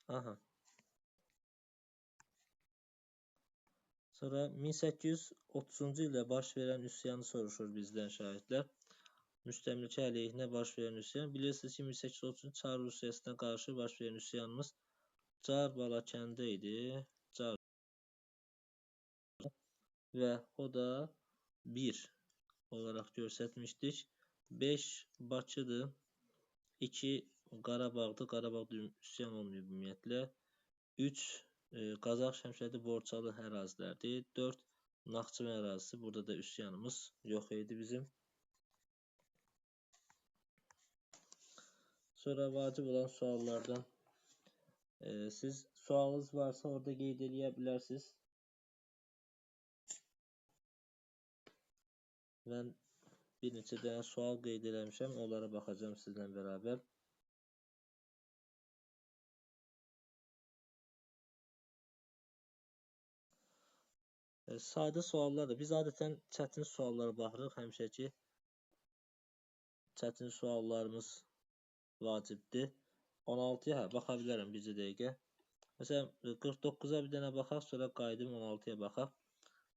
Aha. Sonra 1830-cu ildə baş verən üsyanı soruşur bizdən şahidlər. Müstəmləkə əleyhinə baş verən üsyan. Bilirsiniz ki, 1830-cu Çar Rusiyasına qarşı baş verən üsyanımız Car Balakəndə idi. Və o da 1 olaraq göstərmişdik. 5 Bakıdır. 2 Qarabağdır. Qarabağda üsyan olmayıb ümumiyyətlə. 3 Qazax Şəmşədi Borçalı ərazilərdir. 4 Naxçıvan ərazisi. Burada da üsyanımız yox idi bizim. Sonra vacib olan suallardan siz sualınız varsa orada qeyd edə bilərsiniz. Mən bir neçə dənə sual qeyd eləmişəm. Onlara baxacağım sizlə bərabər. Sadə suallardır. Biz adətən çətin suallara baxırıq həmişə ki. Çətin suallarımız vacibdir. 16-ya baxa bilərəm bircə dəqiqə. Məsələn, 49-a bir dənə baxaq, sonra qayıdım 16-ya baxaq.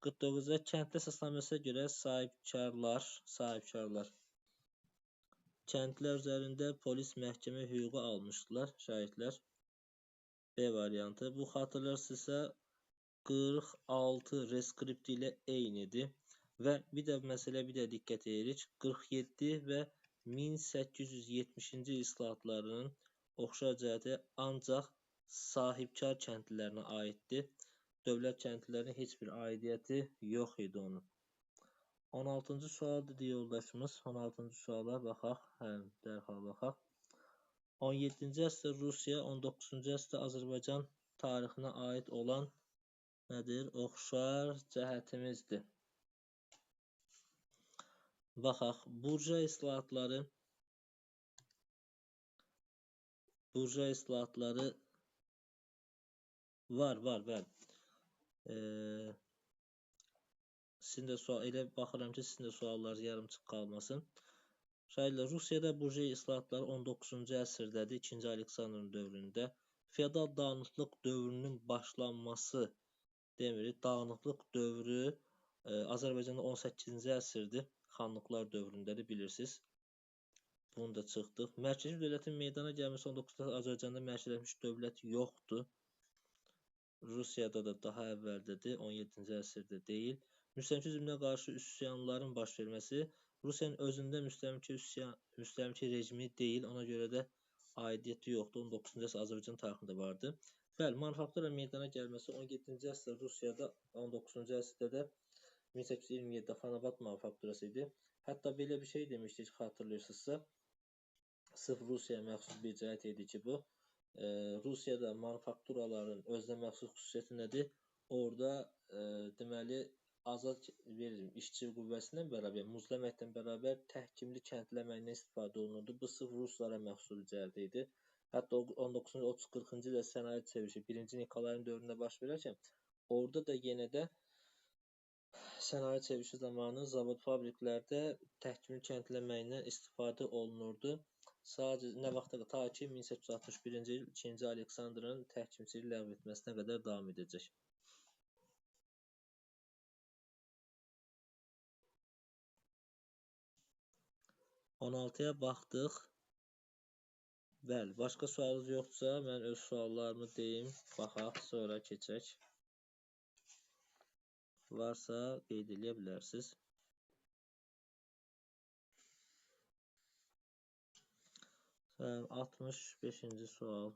49-da kəndli əsasnaməsinə görə sahibkarlar kəndlər üzərində polis məhkəmə hüququ almışdılar, şahidlər. B variantı. Bu xatırlarsınızsa 46 reskripti ilə eynidir. Və bir də məsələ diqqət edirik. 47 və 1870-ci islahatlarının oxşar cəhəti ancaq sahibkar kəndlilərinə aiddir. Dövlət kəndlilərinin heç bir aidiyyəti yox idi onun. 16-cı sualdır deyə yoldaşımız. 16-cı suala baxaq. Dərhal baxaq. 17-ci əsr Rusiya, 19-cu əsr Azərbaycan tarixinə aid olan nədir? Oxşar cəhətimizdir. Baxaq. Burja islahatları var, bəli. Sizin də sual, elə baxıram ki, sizin də suallarınız yarımçıq qalmasın. Şahidlər, Rusiyada burja islahatları 19-cu əsrdədir, 2-ci Aleksandrın dövründə. Feodal dağınıqlıq dövrünün başlanması demirik. Dağınıqlıq dövrü Azərbaycanda 18-ci əsrdir, xanlıqlar dövründədir, bilirsiniz. Bunu da çıxdıq. Mərkəzi dövlətin meydana gəlməsi 19-da Azərbaycanda mərkəzləşmiş dövlət yoxdur. Rusiyada da daha əvvəldədir, 17-ci əsrdə deyil. Müstəmləkə zülmünə qarşı üsyanların baş verməsi Rusiyanın özündə müstəmləkə rejimi deyil, ona görə də aidiyyəti yoxdur. 19-cu əsr Azərbaycan tarixində vardı. Bəli, manufaktura meydana gəlməsi 17-ci əsrdə Rusiyada, 19-cu əsrdə də 1827-də Xanabad manufakturası idi. Hətta belə bir şey demişdik, xatırlayırsınızsa, sırf Rusiyaya məxsus bir cəhət idi ki, bu. Rusiyada manufakturaların özünə məxsus xüsusiyyəti nədir? Orada deməli azad işçi qüvvəsindən bərabər, muzlu əməklə bərabər təhkimli kəndli əməyindən istifadə olunurdu. Bu sırf ruslara məxsus cəhət idi. Hətta 19-40-cı ildə sənaye çevrilişi 1-ci Nikolayın dövründə baş verərkən, orada da yenə də sənaye çevrilişi zamanı zavod fabriklərdə təhkimli kəndli əməyindən istifadə olunurdu. Sadəcə nə vaxta ta ki 1861-ci il 2-ci Aleksandrın təhkimçiliyi ləğv etməsinə qədər davam edəcək. On altıya baxdıq. Bəli, başqa sualınız yoxdursa, mən öz suallarımı deyim, baxaq, sonra keçək. Varsa qeyd edə bilərsiniz. 65-ci sual.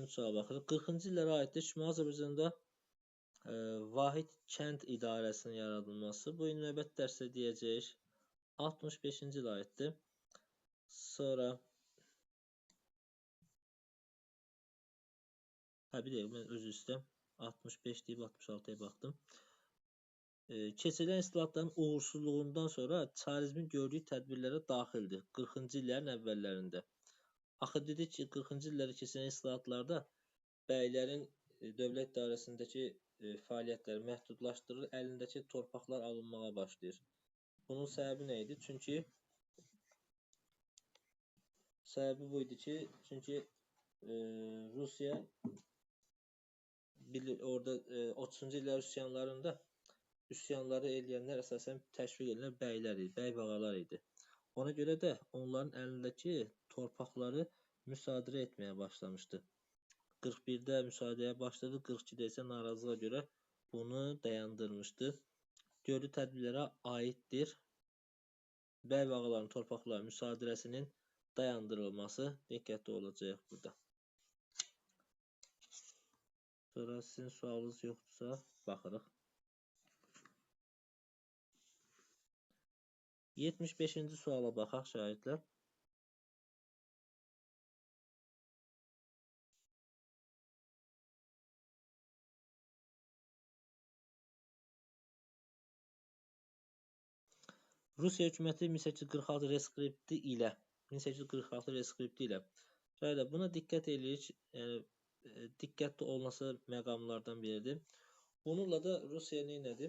Suala baxırıq. 40-cı illərə aiddir. Şimali Azərbaycanda vahid kənd idarəsinin yaradılması. Bu il növbəti dərsdə deyəcəyik. 65-ci ilə aiddir. Sonra bir dəqiqə, mən özü istəyəm. 65 deyib 66-ya baxdım. Keçirilən islahatların uğursuzluğundan sonra çarizmin gördüyü tədbirlərə daxildir. 40-cı illərin əvvəllərində. Axı dedik ki, 40-cı illərdə keçirilən islahatlarda bəylərin dövlət idarəsindəki fəaliyyətləri məhdudlaşdırılır, əlindəki torpaqlar alınmağa başlayır. Bunun səbəbi nə idi? Səbəbi bu idi ki, Rusiya orada 30-cu illər üsyanları eləyənlər əsasən təşviq edilən bəylər idi, bəy bağalar idi. Ona görə də onların əlindəki torpaqları müsadirə etməyə başlamışdı. 41-də müsadirəyə başladı, 42-də isə narazılığa görə bunu dayandırmışdı. Gördüyü tədbirlərə aiddir. Bəy bağaların torpaqları müsadirəsinin dayandırılması diqqətli olacaq burada. Sonra sizin sualınız yoxdursa baxırıq. 75-ci suala baxaq şagirdlər. Rusiya hökuməti 1846 reskripti ilə şagirdlər buna diqqət eləyirik. Yəni diqqətli olması məqamlardan biridir. Bununla da Rusiya nə etdi?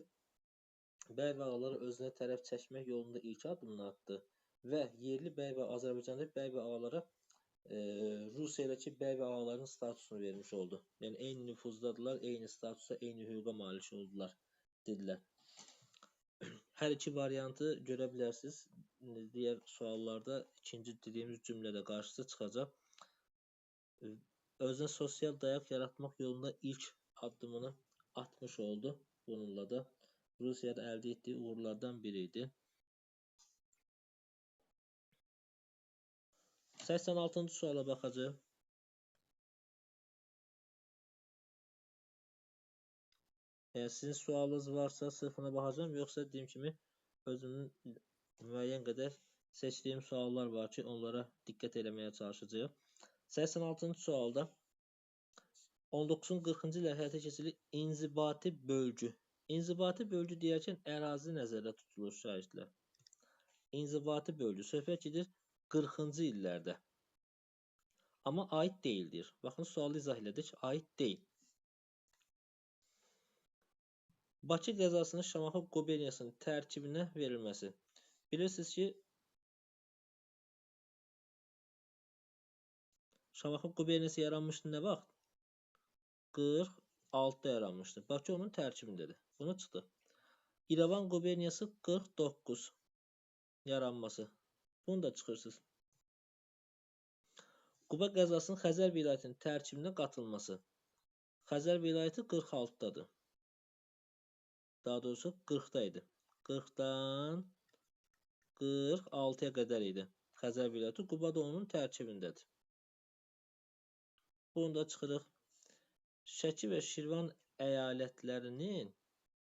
Bəy bağaları özünə tərəf çəkmək yolunda ilk addımını atdı və yerli bəy və Azərbaycandakı bəy bağalara Rusiyadakı bəy bağalarının statusunu vermiş oldu. Yəni eyni nüfuzdadırlar, eyni statusa, eyni hüquqa malik oldular dedilər. Hər iki variantı görə bilərsiniz. Digər suallarda ikinci dediyimiz cümlədə qarşısı çıxacaq. Özünə sosial dayaq yaratmaq yolunda ilk addımını atmış oldu. Bununla da Rusiyada əldə etdiyi uğurlardan biri idi. 86-cı suala baxacaq. Yəni sizin sualınız varsa sırfına baxacağım, yoxsa dediyim kimi özümün müəyyən qədər seçdiyim suallar var ki, onlara diqqət eləməyə çalışacağıq. 86-cı sualda 1940-cı illər həyata keçirilən inzibati bölgü. İnzibati bölgü deyərkən ərazi nəzərdə tutulur şagirdlər. İnzibati bölgü söhbət gedir 40-cı illərdə. Amma aid deyildir. Baxın, sualı izah elədik, aid deyil. Bakı qəzasının Şamaxı quberniyasının tərkibinə verilməsi. Bilirsiniz ki, Şamaxı quberniyası yaranmışdı nə vaxt? 46-da yaranmışdı. Bakı onun tərkibindədir. Bunu çıxdı. İrəvan quberniyası 49 yaranması. Bunu da çıxırsınız. Quba qəzasının Xəzər vilayətinin tərkibinə qatılması. Xəzər vilayəti 46-dadır. Daha doğrusu 40-da idi. 40-dan 46-ya qədər idi. Xəzər vilayəti, Quba da onun tərkibindədir. Bunu da çıxırıq. Şəki və Şirvan əyalətlərinin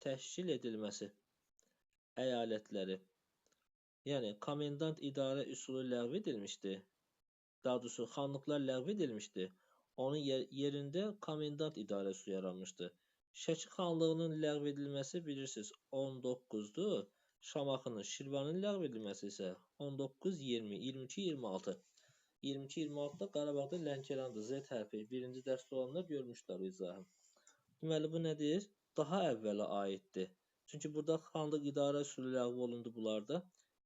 təşkil edilməsi. Əyalətləri. Yəni, komendant idarə üsulu ləğv edilmişdi. Daha doğrusu, xanlıqlar ləğv edilmişdi. Onun yerində komendant idarə üsulu yaranmışdı. Şəki xanlığının ləğv edilməsi bilirsiniz 19-dur. Şamaxının, Şirvanın ləğv edilməsi isə 19, 20, 22, 26. 22-26-da Qarabağda Lənkərandır. Z hərfi. Birinci dərsdə olanlar görmüşlər o izahı. Deməli, bu nədir? Daha əvvələ aiddir. Çünki burada xanlıq idarə üsulu ləğv olundu bunlarda.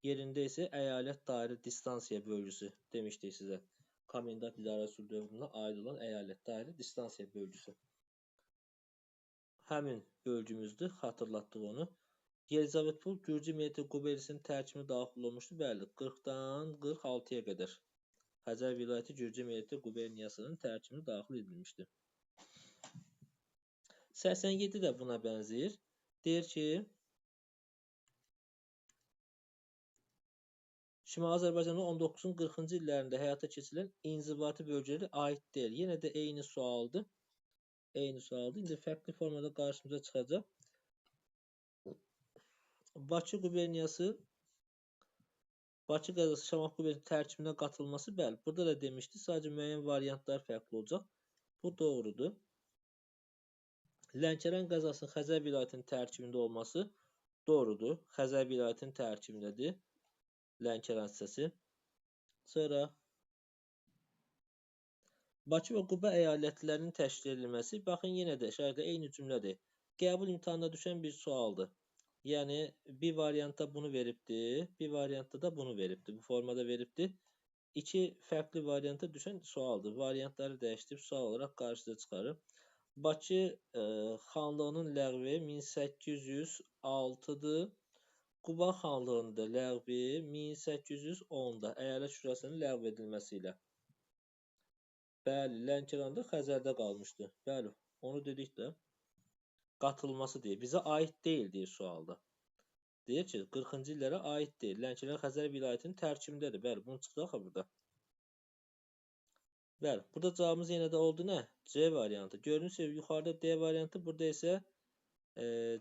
Yerində isə əyalət dairə distansiya bölgüsü demişdik sizə. Komendant idarə üsulu dövrünə aid olan əyalət dairə distansiya bölgüsü. Həmin bölgümüzdür. Xatırlatdıq onu. Yelizavetpol Gürcü Millət Qubernisinin tərkibinə daxil olmuşdu. Bəli, 40-dan 46-ya qədər. Xəzər vilayəti Gürcü Millət Quberniyasının tərkibinə daxil edilmişdi. 87 də buna bənzəyir. Deyir ki, Şimali Azərbaycanda 19-cu 40-cı illərində həyata keçirilən inzibati bölgələri aid deyil. Yenə də eyni sualdır. İndi fərqli formada qarşımıza çıxacaq. Bakı quberniyası Bakı qəzası Şamaxı quberniyasının tərkibinə qatılması, bəli, burada da demişdi, sadəcə müəyyən variantlar fərqli olacaq. Bu doğrudur. Lənkəran qəzasının Xəzər vilayətinin tərkibində olması doğrudur. Xəzər vilayətinin tərkibindədir Lənkəran hissəsi. Sonra Bakı və Quba əyalətlərinin təşkil edilməsi, baxın yenə də şəhərdə eyni cümlədir. qəbul imtahanına düşən bir sualdır. Yəni bir variantda bunu veribdi, bir variantda da bunu veribdi. Bu formada veribdi. İki fərqli variantda düşən sualdır. Variantları dəyişdirib sual olaraq qarşıda çıxarır. Bakı xanlığının ləğvi 1806-dır. Quba xanlığının da ləğvi 1810-da əyalət şurasının ləğv edilməsi ilə. Bəli, Lənkəranda Xəzərdə qalmışdı. Bəli, onu dedik də. Qatılması deyir. Bizə aid deyil deyir sualda. Deyir ki, 40-cı illərə aid deyil. Lənkəran Xəzər vilayətinin tərkibindədir. Bəli, bunu çıxdı axı burada. Bəli, burada cavabımız yenə də oldu nə? C variantı. Gördüyünüz kimi yuxarıda D variantı, burada isə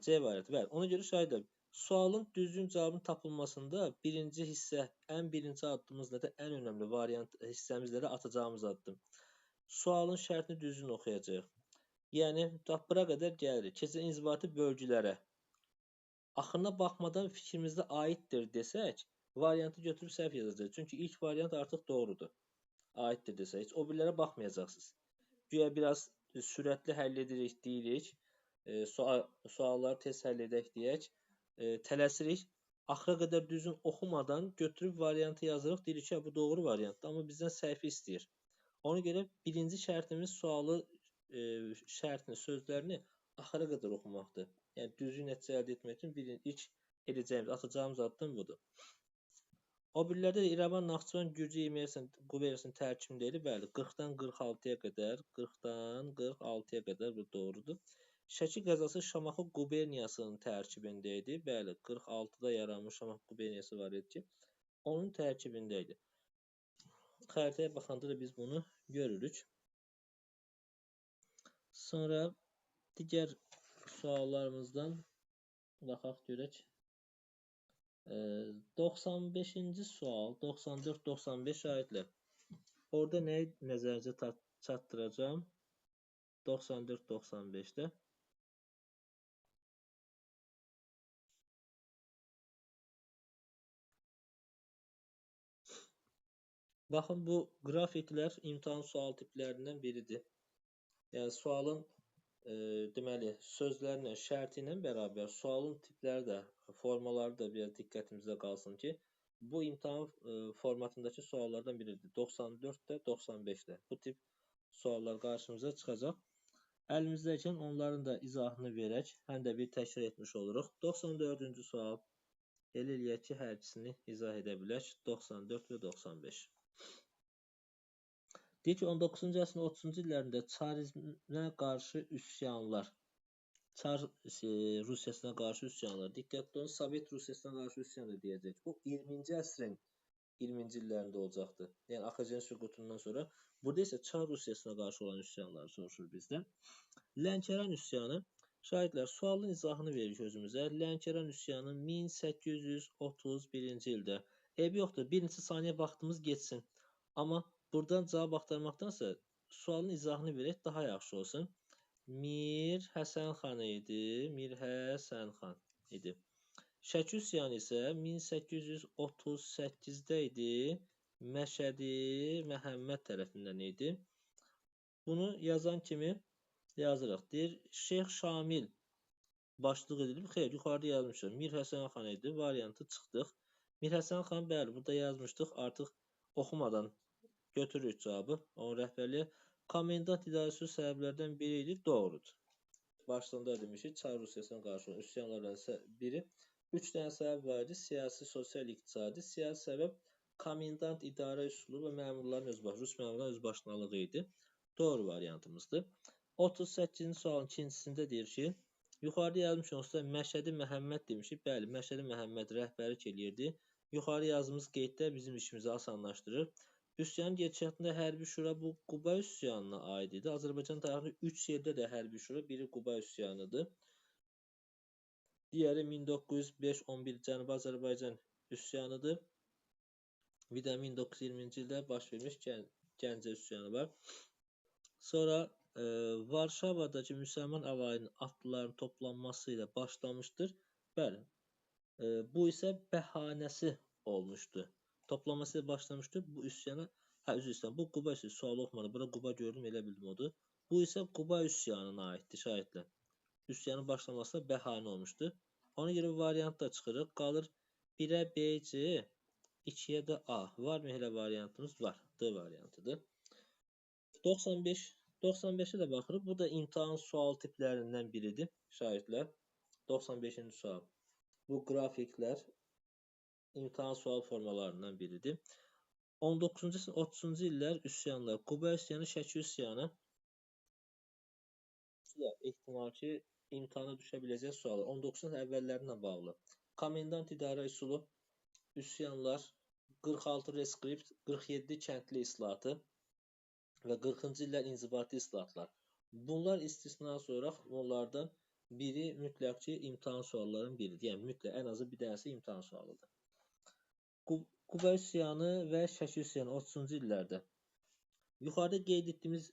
C variantı. Bəli, ona görə şahidəm. Sualın düzgün cavabın tapılmasında birinci hissə, ən birinci addımımız nədir? Ən önəmli variant hissəmizdə də atacağımız addım. Sualın şərtini düzgün oxuyacağıq. Yəni, bura qədər gəlirik. Keçən inzibati bölgülərə. Axırına baxmadan fikrimizdə aiddir desək, variantı götürüb səhv yazacaq. Çünki ilk variant artıq doğrudur. Aiddir desək, heç o birlərə baxmayacaqsınız. Güya biraz sürətli həll edirik, deyirik. Sualları tez həll edək deyək. Tələsirik. Axıra qədər düzgün oxumadan götürüb variantı yazırıq. Deyirik ki, bu doğru variantdır. Amma bizdən səhvi istəyir. Ona görə birinci şərtimiz sualı şərtini, sözlərini axıra qədər oxumaqdır. Yəni düzgün nəticə əldə etmək üçün ilk edəcəyimiz, atacağımız addım budur. O birlərdə də İrəvan, Naxçıvan, Gürcü, Qubersin tərkibində idi. Bəli, 40-dan 46-ya qədər, 40-dan 46-ya qədər bu doğrudur. Şəki qəzası Şamaxı quberniyasının tərkibində idi. Bəli, 46-da yaranmış Şamaxı quberniyası var idi ki, onun tərkibində idi. Xəritəyə baxanda da biz bunu görürük. Sonra digər suallarımızdan baxaq görək. 95-ci sual, 94-95 şahidlər. Orada nəyi nəzərinizə çatdıracağım? 94-95-də. Baxın, bu qrafiklər imtahan sual tiplərindən biridir. Yəni sualın deməli sözlərlə, şərti ilə bərabər sualın tipləri də, formaları da biraz diqqətimizdə qalsın ki, bu imtahan formatındakı suallardan biridir. 94-də, 95-də. Bu tip suallar qarşımıza çıxacaq. Əlimizdəykən onların da izahını verək. Həm də bir təkrar etmiş oluruq. 94-cü sual. Elə eləyək ki, hər ikisini izah edə bilək. 94 və 95. Deyir ki, 19-cu əsrin 30-cu illərində çarizmə qarşı üsyanlar, Çar Rusiyasına qarşı üsyanlar, diqqətli olun, Sovet Rusiyasına qarşı üsyan da deyəcək. Bu 20-ci əsrin 20-ci illərində olacaqdır. Yəni, AXC-nin süqutundan sonra. Burada isə Çar Rusiyasına qarşı olan üsyanları soruşur bizdən. Lənkəran üsyanı, şahidlər, sualın izahını veririk özümüzə. Lənkəran üsyanı 1831-ci ildə. Eybi yoxdur, bir neçə saniyə vaxtımız geçsin. Amma buradan cavab axtarmaqdansa sualın izahını verək, daha yaxşı olsun. Mir Həsənxan idi. Mir Həsənxan idi. Şəki üsyanı isə 1838-də idi. Məşədi Məhəmməd tərəfindən idi. Bunu yazan kimi yazırıq. Deyir, Şeyx Şamil başlıq edilib. Xeyr, yuxarıda yazmışıq. Mir Həsənxan idi. Variantı çıxdıq. Mir Həsənxan, bəli, burada yazmışdıq. Artıq oxumadan götürürük cavabı. Onun rəhbərliyə komendant idarəsi səbəblərdən biri idi. Doğrudur. Başlığında demişik, Çar Rusiyasına qarşı olan üsyanlardan biri. 3 dənə səbəb var idi. Siyasi, sosial, iqtisadi. Siyasi səbəb komendant idarə üsulu və məmurların Rus məmurların özbaşınalığı idi. Doğru variantımızdır. 38-ci sualın ikincisində deyir ki, yuxarıda yazmış olsa Məşədi Məhəmməd demişik. Bəli, Məşədi Məhəmməd rəhbərlik eləyirdi. Yuxarı yazımız qeydlər bizim işimizi asanlaşdırır. Üsyanın gedişatında hərbi şura bu Quba üsyanına aid idi. Azərbaycan tarixində 3 yerdə də hərbi şura, biri Quba üsyanıdır. Digəri 1905-11 Cənubi Azərbaycan üsyanıdır. Bir də 1920-ci ildə baş vermiş Gəncə üsyanı var. Sonra Varşavadakı müsəlman əhalinin atlıların toplanması ilə başlamışdır. Bəli, bu isə bəhanəsi olmuşdu. Toplanması ilə başlamışdır. Bu üsyana, üzr istəyirəm, bu Quba üsyanı, sualı oxumadım. Burada Quba gördüm, elə bildim odur. Bu isə Quba üsyanına aiddir, şahidlər. üsyanın başlamasına bəhanə olmuşdu. Ona görə variant da çıxırıq. Qalır 1-ə B, C, 2-yə də A. Varmı elə variantımız? Var. D variantıdır. 95'e de baxırıq. Bu da imtahan sual tiplərindən biridir. Şagirdlər. 95-ci sual. Bu qrafiklər imtahan sual formalarından biridir. 19-cu 30-cu illər üsyanlar. Quba üsyanı, Şəki üsyanı. Bu da ehtimal ki, imtahana düşə biləcək suallar. 19-cu əvvəllərinə bağlı. Komendant idarə üsulu, üsyanlar, 46 reskript, 47 kəndli islahatı və 40-cı illər inzibati islahatlar. Bunlar istisnası olaraq onlardan biri mütləq ki, imtahan suallarının biridir. Yəni mütləq ən azı bir dənəsi imtahan sualıdır. Quba üsyanı və Şəki üsyanı 30-cu illərdə. Yuxarıda qeyd etdiyimiz,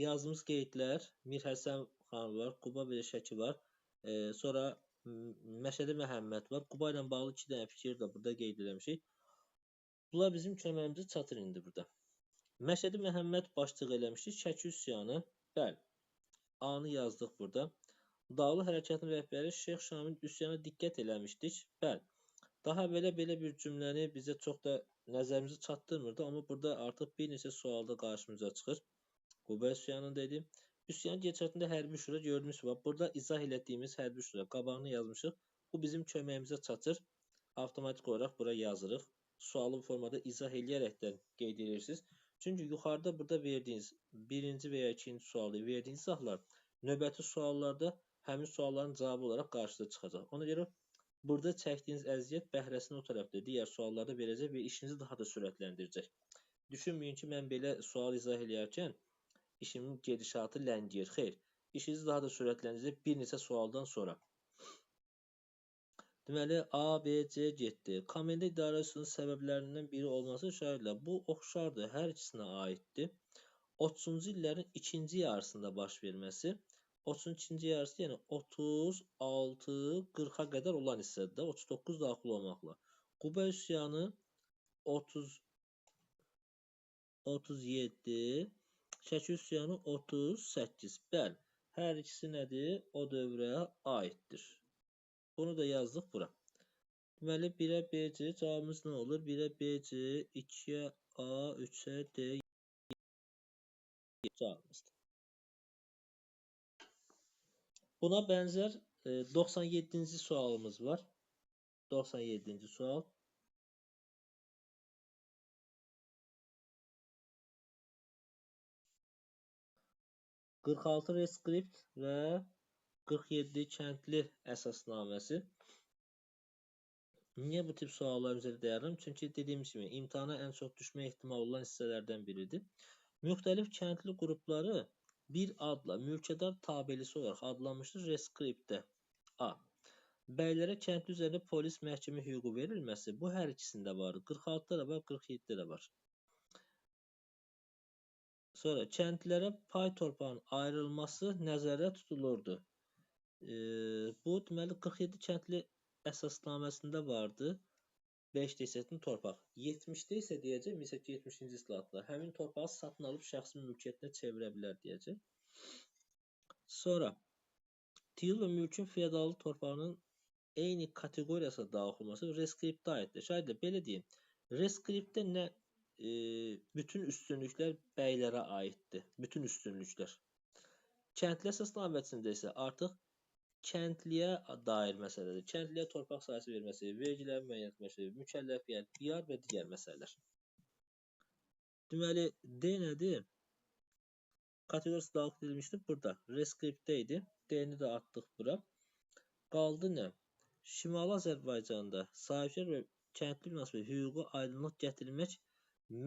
yazdığımız qeydlər, Mir Həsən xan var, Quba və Şəki var. Sonra Məşədi Məhəmməd var. Quba ilə bağlı 2 dənə fikir də burada qeyd eləmişik. Bunlar bizim köməyimizə çatır indi burada. Məşədi Məhəmməd başçılıq eləmişik. Şəki üsyanı, bəli. A-nı yazdıq burada. Dağlı hərəkatın rəhbəri Şeyx Şamil üsyana diqqət eləmişdik. Bəli. Daha belə bir cümləni bizə çox da nəzərimizi çatdırmırdı, amma burada artıq bir neçə sualda qarşımıza çıxır. Quba üsyanını dedim. Üsyanın gedişatında hərbi şura gördüyümüz var. Burada izah elədiyimiz hərbi şura qabağını yazmışıq. Bu bizim köməyimizə çatır. Avtomatik olaraq bura yazırıq. Sualı formada izah eləyərəkdən qeyd edirsiniz. Çünki yuxarıda burada verdiyiniz birinci və ya ikinci sualı verdiyiniz izahlar növbəti suallarda həmin sualların cavabı olaraq qarşıda çıxacaq. Ona görə burada çəkdiyiniz əziyyət bəhrəsini o tərəfdə digər suallarda verəcək və işinizi daha da sürətləndirəcək. Düşünməyin ki, mən belə sual izah eləyərkən işimin gedişatı ləngiyir. Xeyr, işinizi daha da sürətləndirəcək bir neçə sualdan sonra. Deməli, A, B, C getdi. Komenda idarəsinin səbəblərindən biri olması şairlər. Bu oxşardır, hər ikisinə aiddir. 30-cu illərin ikinci yarısında baş verməsi. 32-ci yarısı, yəni 36, 40-a qədər olan hissədə 39 daxil olmaqla. Quba üsyanı 37, Şəki üsyanı 38. Bəli, hər ikisi nədir? O dövrə aiddir. Bunu da yazdıq bura. Deməli, 1-ə B, C cavabımız nə olur? 1-ə B, C, 2-ə A, 3-ə D cavabımızdır. Buna bənzər 97-ci sualımız var. 97-ci sual. ...46 reskript və 47 kəndli əsasnaməsi. Niyə bu tip suallar üzrə deyirəm? Çünki dediyimiz kimi imtahana ən çox düşmə ehtimalı olan hissələrdən biridir. Müxtəlif kəndli qrupları bir adla mülkədar tabelisi olaraq adlanmışdır reskriptdə. A. Bəylərə kəndli üzərində polis məhkəmə hüququ verilməsi bu hər ikisində var. 46-da da var, 47-də də var. Sonra kəndlilərə pay torpağının ayrılması nəzərdə tutulurdu. Bu deməli 47 kəndli əsasnaməsində vardı. 5 desətin torpaq. 70-də isə deyəcək, 1870-ci islahatlar həmin torpağı satın alıb şəxsi mülkiyyətinə çevirə bilər deyəcək. Sonra tiyul və mülkün feodal torpağının eyni kateqoriyasına daxil olması reskriptə aiddir. Şahidə belə deyim, reskriptdə nə bütün üstünlüklər bəylərə aiddir. Bütün üstünlüklər. Kəndli əsasnaməsində isə artıq kəndliyə dair məsələdir. Kəndliyə torpaq sahəsi verməsi, vergilər müəyyənləşməsi, mükəlləfiyyət, diyar və digər məsələlər. Deməli, D nədir? Kateqoriyası daxil edilmişdir burada. Reskriptdə idi. D-ni də atdıq bura. Qaldı nə? Şimali Azərbaycanda sahibkar və kəndli münasibəti hüququ aydınlıq gətirilmək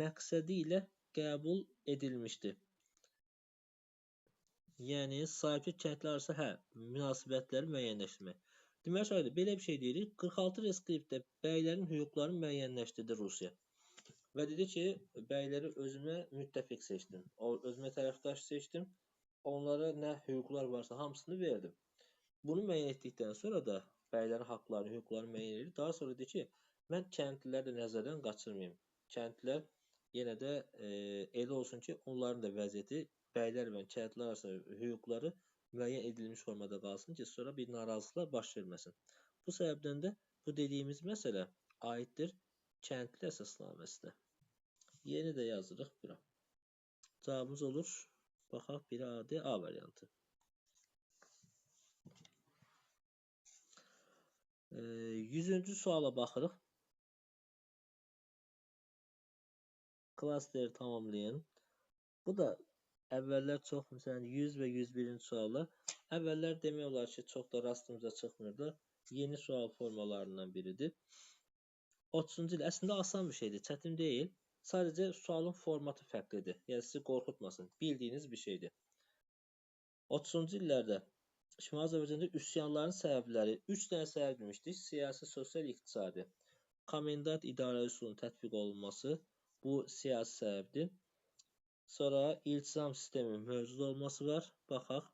məqsədi ilə qəbul edilmişdir. Yəni, sahibkar kəndli arası münasibətləri müəyyənləşdirmək. Deməli, belə bir şey deyirik. 46 reskriptdə bəylərin hüquqlarını müəyyənləşdirdi Rusiya. Və dedi ki, bəyləri özümə müttəfiq seçdim. Özümə tərəfdaş seçdim. Onlara nə hüquqlar varsa hamısını verdim. Bunu müəyyən etdikdən sonra da bəylərin haqlarını, hüquqlarını müəyyən edir. Daha sonra dedi ki, mən kəndliləri də nəzərdən qaçırmayayım. Kəndlilər yenə də elə olsun ki, onların da vəziyyəti bəylər və kəndlilər arasında hüquqları müəyyən edilmiş formada qalsın ki, sonra bir narazılıqlar baş verməsin. Bu səbəbdən də bu dediyimiz məsələ aiddir kəndli əsasnaməsinə. Yeni də yazırıq bura. Cavabımız olur. Baxaq, biri A, D, A variantı. 100-cü suala baxırıq. Klasteri tamamlayın. Bu da əvvəllər çox, məsələn, 100 və 101-ci suallar. Əvvəllər demək olar ki, çox da rastımıza çıxmırdı. Yeni sual formalarından biridir. 30-cu il əslində asan bir şeydir, çətin deyil. Sadəcə sualın formatı fərqlidir. Yəni sizi qorxutmasın. Bildiyiniz bir şeydir. 30-cu illərdə Şimali Azərbaycanda üsyanların səbəbləri 3 dənə səbəb demişdik. Siyasi, sosial, iqtisadi. Komendant idarə üsulunun tətbiq olunması bu siyasi səbəbdir. Sonra iltizam sisteminin mövcud olması var. Baxaq.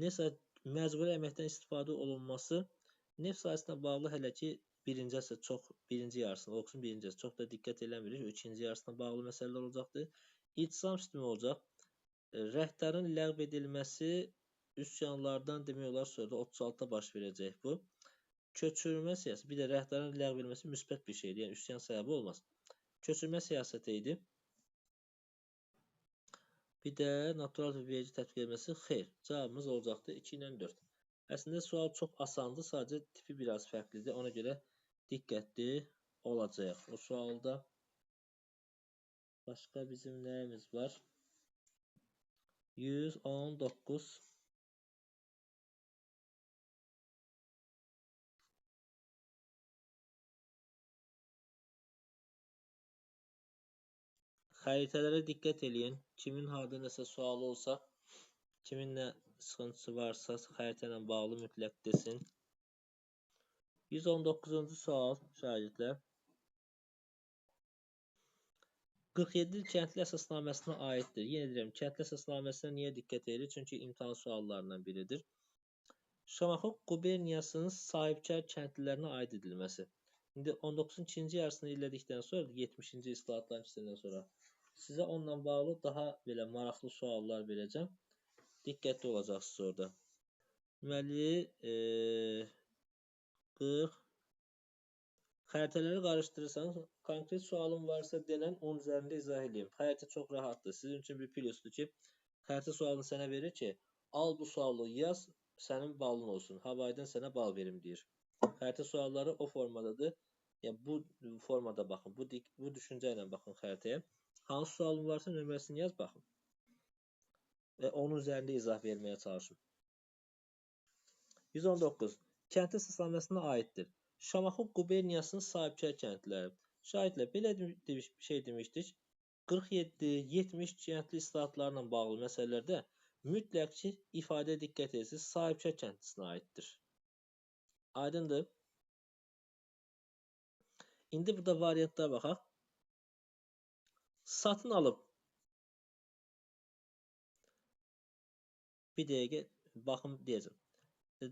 Nəsə məcburi əməkdən istifadə olunması neft sahəsinə bağlı hələ ki birinci yarısında, oxusun birinci yarısı çox da diqqət eləmirik. İkinci yarısına bağlı məsələlər olacaqdır. İltizam sistemi olacaq. Rəhbərin ləğv edilməsi üsyanlardan demək olar sonra 36-da baş verəcək bu. Köçürmə siyasəti, bir də rəhbərin ləğv edilməsi müsbət bir şeydir. Yəni üsyan səbəbi olmaz. Köçürmə siyasəti idi. Bir də natural vergi tətbiq edilməsi xeyr. Cavabımız olacaqdır 2 ilə 4. Əslində sual çox asandır, sadəcə tipi biraz fərqlidir. Ona görə diqqətli olacaq. O sualda başqa bizim nəyimiz var? 119. Xəritələrə diqqət eləyin. Kimin harda nəsə sualı olsa, kimin nə sıxıntısı varsa xəritə ilə bağlı mütləq desin. 119-cu sual şagirdlər. 47 il kəndli əsasnaməsinə aiddir. Yenə deyirəm, kəndli əsasnaməsinə niyə diqqət edilir? Çünki imtahan suallarından biridir. Şamaxı quberniyasının sahibkar kəndlilərinə aid edilməsi. İndi 19-un ikinci yarısını elədikdən sonra, 70-ci islahatların ikisindən sonra sizə onunla bağlı daha belə maraqlı suallar verəcəm. Diqqətli olacaqsınız orada. Deməli, 40 xəritələri qarışdırırsanız, konkret sualın varsa denən 10 üzərində izah edeyim. Xəritə çox rahatdır. Sizin üçün bir plusdur ki, xəritə sualını sənə verir ki, al bu sualı yaz, sənin balın olsun. Havaydan sənə bal verim deyir. Xəritə sualları o formadadır. Yəni bu formada baxın, bu düşüncə ilə baxın xəritəyə. Hansı sualın varsa nömrəsini yaz, baxın. Və onun üzərində izah verməyə çalışın. 119. Kəndli əsasnaməsinə aiddir. Şamaxı quberniyasının sahibkar kəndliləri. Şahidlər, belə bir şey demişdik. 47-70 kəndli islahatlarla bağlı məsələlərdə mütləq ki, ifadə diqqət edirsiniz, sahibkar kəndlisinə aiddir. Aydındır. İndi burada variantlara baxaq. Satın alıb. Bir dəqiqə baxım deyəcəm.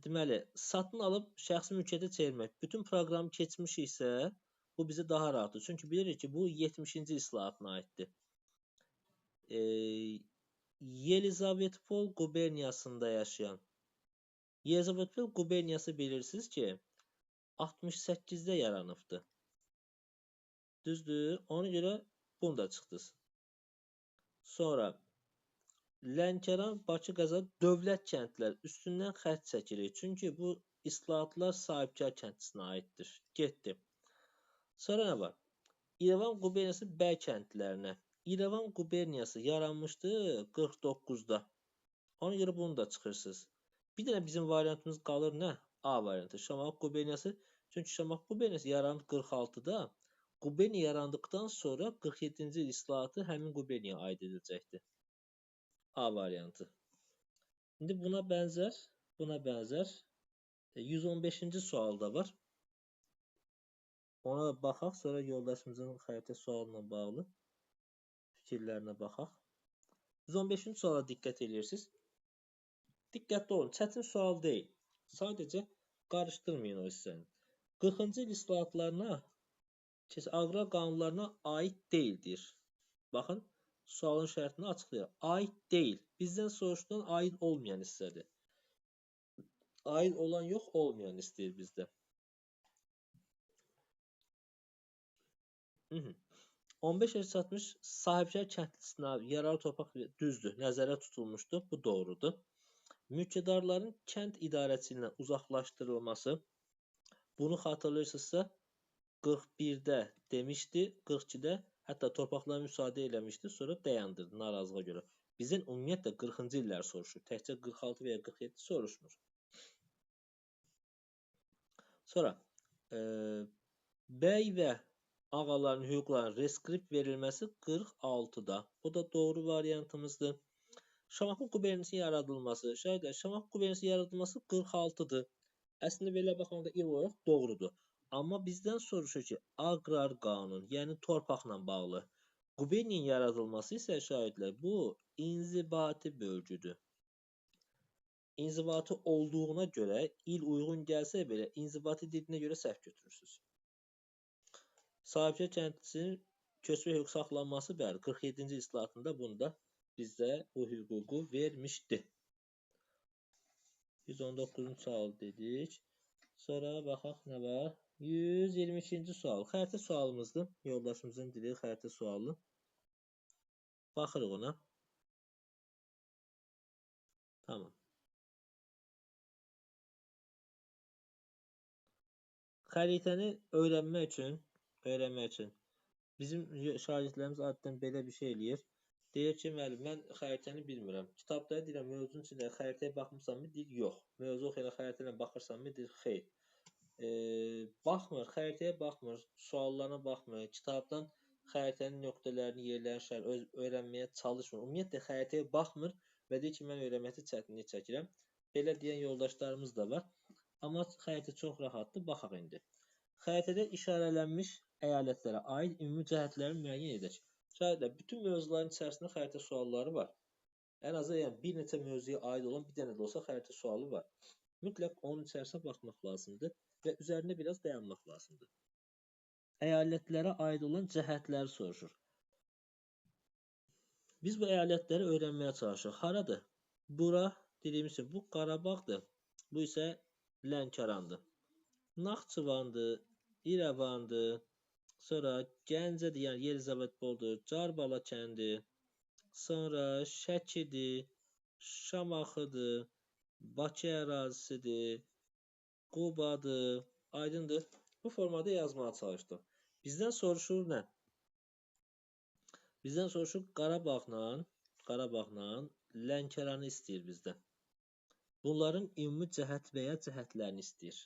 Deməli, satın alıb şəxsi mülkiyyətə çevirmək. Bütün proqramı keçmiş isə bu bizə daha rahatdır. Çünki bilirik ki, bu 70-ci islahatına aiddir. Yelizavetpol quberniyasında yaşayan. Yelizavetpol quberniyası bilirsiniz ki, 68-də yaranıbdır. Düzdür? Ona görə bunu da çıxdınız. Sonra Lənkəran, Bakı, Qazax dövlət kəndlər üstündən xətt çəkirik. Çünki bu islahatlar sahibkar kəndlisinə aiddir. Getdi. Sonra nə var? İrəvan quberniyası bəy kəndlilərinə. İrəvan quberniyası yaranmışdı 49-da. Ona görə bunu da çıxırsınız. Bir dənə bizim variantımız qalır nə? A variantı. Şamaxı quberniyası. Çünki Şamaxı quberniyası yarandı 46-da. Quberniya yarandıqdan sonra 47-ci il islahatı həmin quberniyaya aid ediləcəkdir. A variantı. İndi buna bənzər 115-ci sual da var. Ona baxaq, sonra yoldaşımızın xəritə sualına bağlı fikirlərinə baxaq. 115-ci suala diqqət edirsiniz. Diqqətli olun, çətin sual deyil. Sadəcə qarışdırmayın o hissəni. 40-cı il islahatlarına, aqrar qanunlarına aid deyildir. Baxın, Sualın şərtini açıqlayır. Aid deyil. Bizdən soruşulan aid olmayan hissədir. Aid olan yox, olmayan istəyir bizdə. 15 yaş çatmış sahibkar kəndlisinə yararlı torpaq düzdür, nəzərdə tutulmuşdur. Bu doğrudur. Mülkədarların kənd idarəçisi ilə uzaqlaşdırılması, bunu xatırlayırsınızsa 41-də demişdi, 42-də hətta torpaqlara müsaade eləmişdi, sonra dayandırdı narazılığa görə. Bizdən ümumiyyətlə 40-cı illəri soruşur. Təkcə 46 və ya 47 soruşmur. Sonra bəy və ağaların hüquqlarının reskript verilməsi 46-da. Bu da doğru variantımızdır. Şamaxı qubernisinin yaradılması, Şamaxı qubernisinin yaradılması 46-dır. Əslində belə baxanda il olaraq doğrudur. Amma bizdən soruşur ki, aqrar qanun, yəni torpaqla bağlı. Quberninin yaradılması isə şahidlər, bu inzibati bölgüdür. İnzibati olduğuna görə il uyğun gəlsə belə inzibati dediyinə görə səhv götürürsünüz. Sahibkar kəndlisinin köçmə hüquq saxlanması bəli 47-ci islahatında bunda bizdə bu hüququ vermişdi. 119-cu sual dedik. Sonra baxaq nə var? 122-ci sual. Xəritə sualımızdır. Yoldaşımızın dili xəritə sualı. Baxırıq ona. Tamam. Xəritəni öyrənmək üçün bizim şagirdlərimiz adətən belə bir şey eləyir. Deyir ki, müəllim, mən xəritəni bilmirəm. Kitabda deyirəm, mövzunun içində xəritəyə baxmısanmı? Deyir, yox. Mövzu oxuyana xəritəyə baxırsanmı? Deyir, xeyr. Baxmır, xəritəyə baxmır, suallarına baxmır, kitabdan xəritənin nöqtələrini, yerlərini öyrənməyə çalışmır. Ümumiyyətlə, xəritəyə baxmır və deyir ki, mən öyrənməkdə çətinlik çəkirəm. Belə deyən yoldaşlarımız da var. Amma xəritə çox rahatdır, baxaq indi. Xəritədə işarələnmiş əyalətlərə aid ümumi cəhətləri müəyyən edək. Şahidlər, bütün mövzuların içərisində xəritə sualları var. Ən azı yəni, bir neçə mövzuya aid olan bir dənə də olsa xəritə sualı var. Mütləq onun içərisinə baxmaq lazımdır və üzərində biraz dayanmaq lazımdır. Əyalətlərə aid olan cəhətləri soruşur. Biz bu əyalətləri öyrənməyə çalışırıq. Haradır? Bura, dediyimiz kimi, bu Qarabağdır. Bu isə Lənkərandır. Naxçıvandır, İrəvandır, sonra Gəncədir, yəni Yelizavetpoldur, Carbala kəndi, sonra Şəkidir, Şamaxıdır, Bakı ərazisidir, Qubadır, aydındır. Bu formada yazmağa çalışdıq. Bizdən soruşur nə? Bizdən soruşur Qarabağla Lənkəranı istəyir bizdən. Bunların ümumi cəhət və ya cəhətlərini istəyir.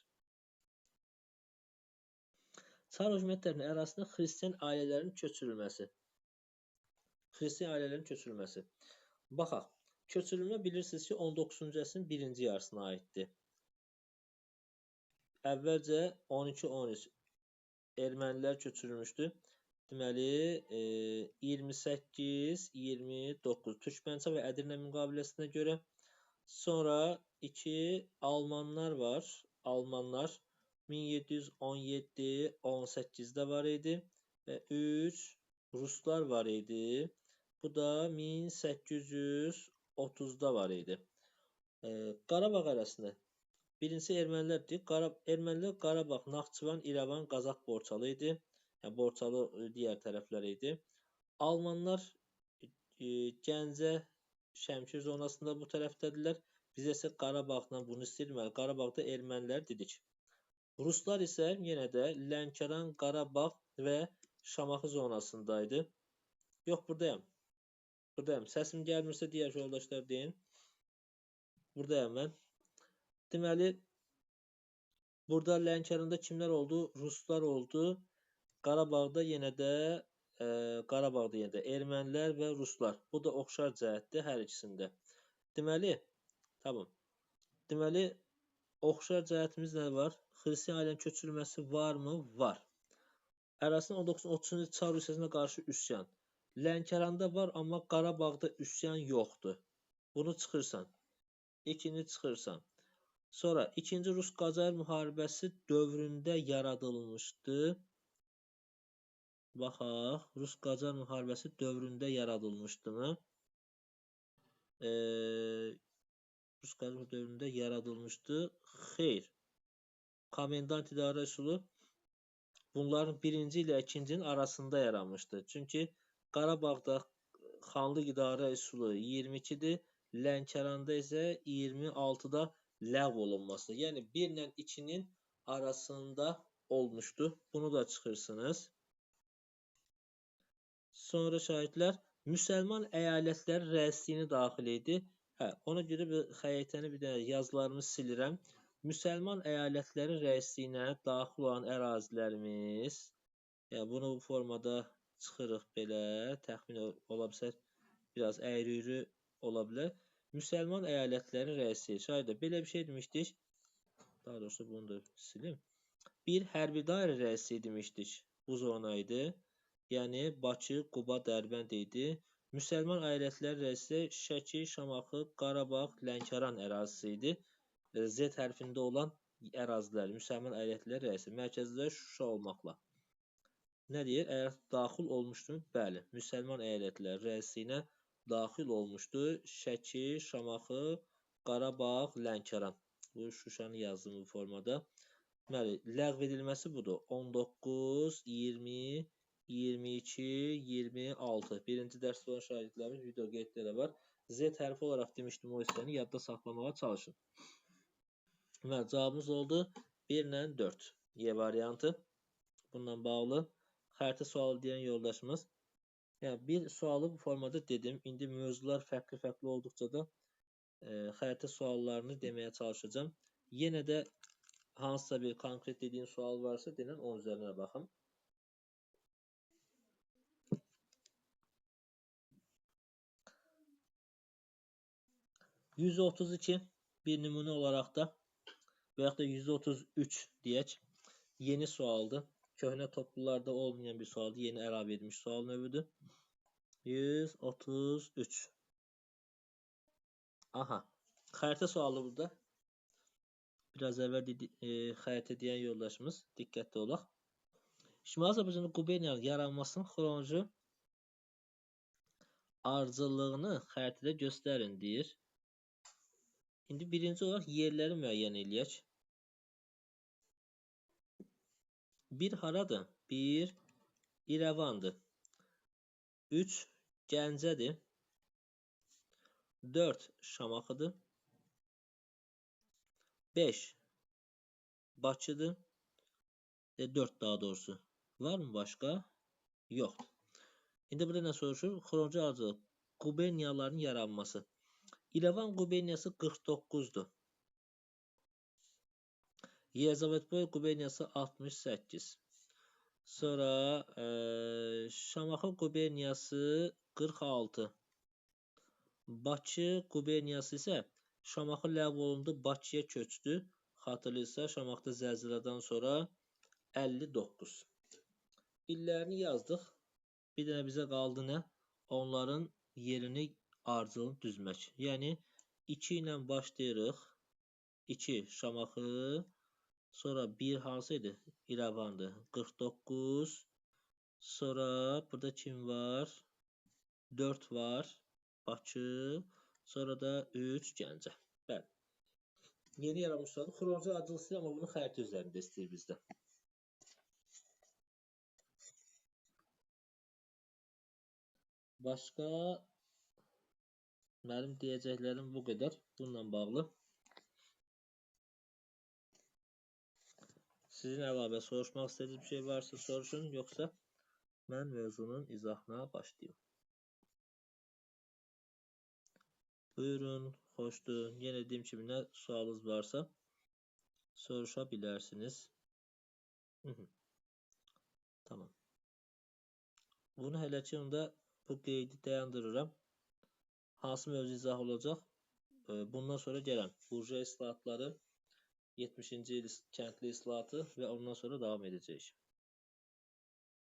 Çar hökumətlərinin ərazisində xristian ailələrin köçürülməsi. Xristian ailələrin köçürülməsi. Baxaq, köçürülmə bilirsiniz ki, 19-cu əsrin birinci yarısına aiddir. Əvvəlcə 12-13 ermənilər köçürülmüşdü. Deməli, 28-29 Türkmənçay və Ədirnə müqaviləsinə görə. Sonra 2 almanlar var. Almanlar 1717-18-də var idi. Və 3 ruslar var idi. Bu da 1830-da var idi. Qarabağ arasında. Birincisi ermənilərdir. Ermənilər Qarabağ, Naxçıvan, İrəvan, Qazax borçalı idi. Yəni, borçalı digər tərəflər idi. Almanlar Gəncə, Şəmkir zonasında bu tərəfdədirlər. Biz isə Qarabağla bunu istəyirdik. Qarabağda ermənilər dedik. Ruslar isə yenə də Lənkəran, Qarabağ və Şamaxı zonasındaydı. Yox, buradayım. Buradayım. Səsim gəlmirsə digər yoldaşlar deyin. Buradayım mən. Deməli, burada Lənkəranda kimlər oldu? Ruslar oldu. Qarabağda yenə də ermənilər və ruslar. Bu da oxşar cəhətdir hər ikisində. Deməli, tamam. Deməli, oxşar cəhətimiz nə var? Xristian ailənin köçürülməsi varmı? Var. Ərazisində 1930-cu Çar Rusiyasına qarşı üsyan. Lənkəranda var, amma Qarabağda üsyan yoxdur. Bunu çıxırsan. İkinci çıxırsan. Sonra 2-ci Rus-Qacar müharibəsi dövründə yaradılmışdı. Baxaq, Rus-Qacar müharibəsi dövründə yaradılmışdımı? Rus-Qacar dövründə yaradılmışdı. Xeyr. Komendant idarə üsulu bunların birinci ilə ikincinin arasında yaranmışdı. Çünki Qarabağda xanlıq idarə üsulu 22-dir, Lənkəranda isə 26-da ləğv olunması. Yəni 1 ilə 2-nin arasında olmuşdu. Bunu da çıxırsınız. Sonra şahidlər müsəlman əyalətləri rəisliyini daxil idi. Ona görə xəritəni bir də yazılarımı silirəm. Müsəlman əyalətləri rəisliyinə daxil olan ərazilərimiz, bunu bu formada çıxırıq belə, təxmin ola bilər, biraz əyri-üyrü ola bilər. Müsəlman əyalətləri rəisliyi, şahidlər, belə bir şey demişdik. Daha doğrusu bunu da silim. Bir hərbi dairə rəisliyi demişdik. Bu zona idi. Yəni Bakı, Quba, Dərbənd idi. Müsəlman əyalətləri rəisliyi Şəki, Şamaxı, Qarabağ, Lənkəran ərazisi idi. Z hərfində olan ərazilər, müsəlman əyalətləri rəisliyi, mərkəzdə Şuşa olmaqla. Nə deyir? Əgər daxil olmuşdu? Bəli, müsəlman əyalətləri rəisliyinə daxil olmuşdu. Şəki, Şamaxı, Qarabağ, Lənkəran. Bu Şuşanı yazdım bu formada. Bəli, ləğv edilməsi budur. 19, 20, 22, 26. Birinci dərsdə olan şahidlərimiz video qeydləri var. Z hərfi olaraq demişdim, o hissəni yadda saxlamağa çalışın. Və cavabımız oldu 1 ilə 4. Y variantı. Bununla bağlı xəritə sualı deyən yoldaşımız. Yəni bir sualı bu formada dedim. İndi mövzular fərqli olduqca da xəritə suallarını deməyə çalışacağım. Yenə də hansısa bir konkret dediyin sual varsa denən onun üzərinə baxın. %32 bir nümunə olaraq da və yaxud da %33 deyək, yeni sualdır. Köhnə toplularda olmayan bir sualdır. Yeni əlavə edilmiş sual növüdür. 133. Aha. Xəritə sualı burada. Biraz əvvəl xəritə deyən yoldaşımız. Diqqətli olaq. Şimali Azərbaycanda quberniyanın yaranmasının xronoloji ardıcıllığını xəritədə göstərin deyir. İndi birinci olaraq yerləri müəyyən eləyək. 1 haradır? 1 İrəvandır. 3 Gəncədir. 4 Şamaxıdır. 5 Bakıdır. 4 daha doğrusu. Var mı başqa? Yoxdur. İndi burada nə soruşur? Xronoloji ardıcıllıq. Quberniyaların yaranması. İrəvan quberniyası 49'dur. Yezavotboy quberniyası 68. Sonra Şamaxı quberniyası 46. Bakı quberniyası isə Şamaxı ləğv olundu, Bakıya köçdü. Xatırlayırsa Şamaxıda zəlzələdən sonra 59. İllərini yazdıq. Bir dənə bizə qaldı nə? Onların yerini ardıcıllığını düzmək. Yəni 2 ilə başlayırıq. 2 Şamaxı, sonra 1 hansıydı? İrəvandır. 49. Sonra burada kim var? 4 var. Bakı. Sonra da 3 Gəncə. Bəli. Yeni yaranmış sualdır. Xronoloji ardıcıllıq istəyir, amma bunu xəritə üzərində istəyir bizdən. Başqa mənim deyəcəklərim bu qədər. Bununla bağlı. Sizin əlavə soruşmaq istədiyiniz bir şey varsa soruşun, yoxsa mən mövzunun izahına başlayayım. Buyurun, xoşdur. Yenə dediyim kimi, nə sualınız varsa soruşa bilərsiniz. Tamam. Bunu hələ ki onda bu qeydi dayandırıram. Hansı mövzu izah olacaq? Bundan sonra gələn burjuaziya islahatları, 70-ci il kəndli islahatı və ondan sonra davam edəcəyik.